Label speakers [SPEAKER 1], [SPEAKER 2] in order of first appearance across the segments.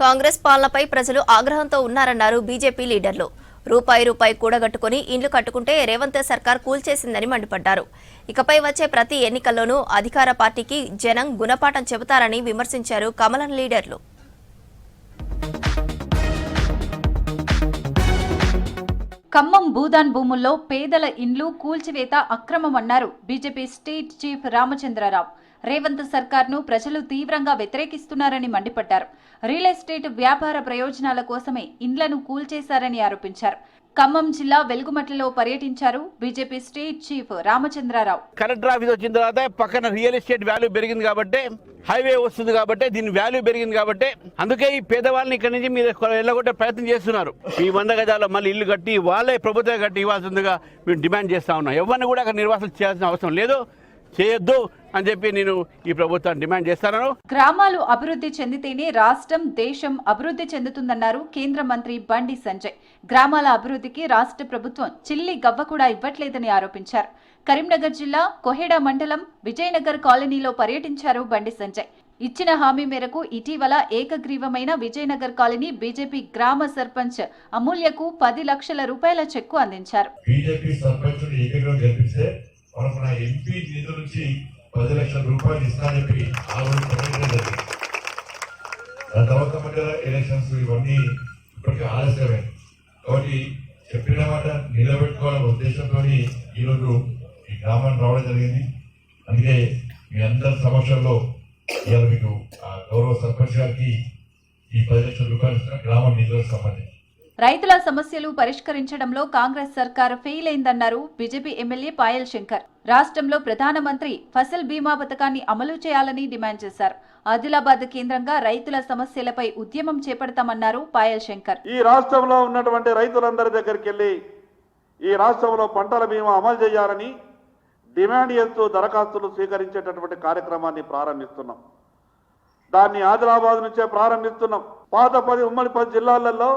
[SPEAKER 1] కాంగ్రెస్ పాలనపై ప్రజలు ఆగ్రహంతో ఉన్నారన్నారు బీజేపీ లీడర్లు. రూపాయి కూడగట్టుకుని ఇండ్లు కట్టుకుంటే రేవంత్ సర్కార్ కూల్చేసిందని మండిపడ్డారు. ఇకపై వచ్చే ప్రతి ఎన్నికల్లోనూ అధికార పార్టీకి జనం గుణపాఠం చెబుతారని విమర్శించారు కమలం లీడర్లు.
[SPEAKER 2] ఖమ్మం భూదాన్ భూముల్లో పేదల ఇండ్లు కూల్చివేత అక్రమమన్నారు BJP state chief Ramchander Rao. Revanth సర్కార్ను ప్రజలు తీవ్రంగా వ్యతిరేకిస్తున్నారని మండిపడ్డారు. రియల్ ఎస్టేట్ వ్యాపార ప్రయోజనాల కోసమే ఇండ్లను కూల్చేశారని ఆరోపించారు. ఖమ్మం జిల్లా వెలుగుమట్లలో పర్యటించారు BJP state chief Ramachandra Rao.
[SPEAKER 3] Collector office వచ్చిన తర్వాత పక్కన రియల్ ఎస్టేట్ వాల్యూ పెరిగింది కాబట్టి, హైవే వస్తుంది కాబట్టి, దీని వాల్యూ పెరిగింది కాబట్టి, అందుకే ఈ పేదవాళ్ళని ఇక్కడి నుంచి మీరు వెళ్ళగొట్టే ప్రయత్నం చేస్తున్నారు. ఈ 100 గజాల్లో మళ్ళీ ఇల్లు కట్టి వాళ్ళే ప్రభుత్వం కట్టి ఇవ్వాల్సిందిగా మేము డిమాండ్ చేస్తా ఉన్నాం. ఎవరిని కూడా అక్కడ నిర్వాసన చేయాల్సిన అవసరం లేదు, చేయొద్దు అని చెప్పి నేను ఈ ప్రభుత్వాన్ని డిమాండ్ చేస్తాను.
[SPEAKER 2] గ్రామాలు అభివృద్ధి చెందితేనే రాష్ట్రం, దేశం అభివృద్ధి చెందుతుందన్నారు కేంద్ర మంత్రి బండి సంజయ్. గ్రామాల అభివృద్ధికి రాష్ట్ర ప్రభుత్వం చిల్లి గవ్వ కూడా ఇవ్వట్లేదని ఆరోపించారు. కరీంనగర్ జిల్లా కొహెడా మండలం విజయనగర్ కాలనీలో పర్యటించారు బండి సంజయ్. ఇచ్చిన హామీ మేరకు ఇటీవల ఏకగ్రీవమైన విజయనగర్ కాలనీ బీజేపీ గ్రామ సర్పంచ్ అమూల్యకు 10 లక్షల రూపాయల చెక్కు అందించారు.
[SPEAKER 4] మనకు నా ఎంపీ నిధుల నుంచి 10 లక్షల రూపాయలు ఇస్తానని చెప్పి ఆ రోజు ప్రకటించడం జరిగింది. దాని తర్వాత మధ్య ఎలక్షన్స్ ఇవన్నీ ఇప్పటికీ ఆలస్యమే. కాబట్టి చెప్పిన మాట నిలబెట్టుకోవాలనే ఉద్దేశంతో ఈరోజు ఈ గ్రామాన్ని రావడం జరిగింది. అందుకే మీ అందరి సమక్షంలో ఇవాళ మీకు గౌరవ సర్పంచ్ గారికి ఈ 10 లక్షల రూపాయలు గ్రామ నిధులకు సంబంధించి
[SPEAKER 2] రైతుల సమస్యలు పరిష్కరించడంలో కాంగ్రెస్ సర్కార్ ఫెయిల్ అయిందన్నారు బీజేపీ ఎమ్మెల్యే పాయల్ శంకర్. రాష్ట్రంలో ప్రధానమంత్రి ఫసల్ బీమా పథకాన్ని అమలు చేయాలని డిమాండ్ చేశారు. ఆదిలాబాద్ కేంద్రంగా రైతుల సమస్యలపై ఉద్యమం చేపడతామన్నారు పాయల్ శంకర్.
[SPEAKER 5] ఈ రాష్ట్రంలో ఉన్నటువంటి రైతులందరి దగ్గరికి వెళ్లి ఈ రాష్ట్రంలో పంటల బీమా అమలు చేయాలని డిమాండ్ చేస్తూ దరఖాస్తులు స్వీకరించేటటువంటి కార్యక్రమాన్ని ప్రారంభిస్తున్నాం. దాన్ని ఆదిలాబాద్ నుంచే ప్రారంభిస్తున్నాం. పాత 10 ఉమ్మడి 10 జిల్లాలలో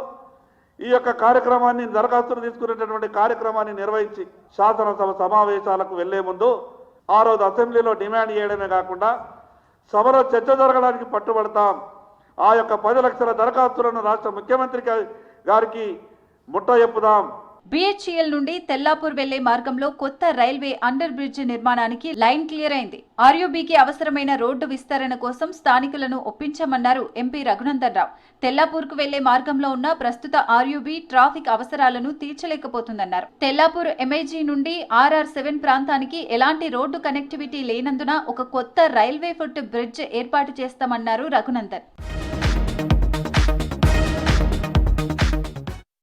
[SPEAKER 5] ఈ యొక్క కార్యక్రమాన్ని దరఖాస్తులు తీసుకునేటటువంటి కార్యక్రమాన్ని నిర్వహించి శాసనసభ సమావేశాలకు వెళ్లే ముందు ఆ రోజు అసెంబ్లీలో డిమాండ్ చేయడమే కాకుండా సభలో చర్చ జరగడానికి పట్టుబడతాం. ఆ యొక్క 10 లక్షల దరఖాస్తులను రాష్ట్ర ముఖ్యమంత్రి గారికి ముట్టజెప్పుదాం.
[SPEAKER 2] బీహెచ్ఈఎల్ నుండి తెల్లాపూర్ వెళ్లే మార్గంలో కొత్త రైల్వే అండర్ బ్రిడ్జ్ నిర్మాణానికి లైన్ క్లియర్ అయింది. ఆర్యూబీకి అవసరమైన రోడ్డు విస్తరణ కోసం స్థానికులను ఒప్పించామన్నారు ఎంపీ రఘునందన్ రావు. తెల్లాపూర్కు వెళ్లే మార్గంలో ఉన్న ప్రస్తుత ఆర్యూబీ ట్రాఫిక్ అవసరాలను తీర్చలేకపోతుందన్నారు. తెల్లాపూర్ ఎంఐజీ నుండి RR7 ప్రాంతానికి ఎలాంటి రోడ్డు కనెక్టివిటీ లేనందున ఒక కొత్త రైల్వే ఫుట్ బ్రిడ్జ్ ఏర్పాటు చేస్తామన్నారు రఘునందన్.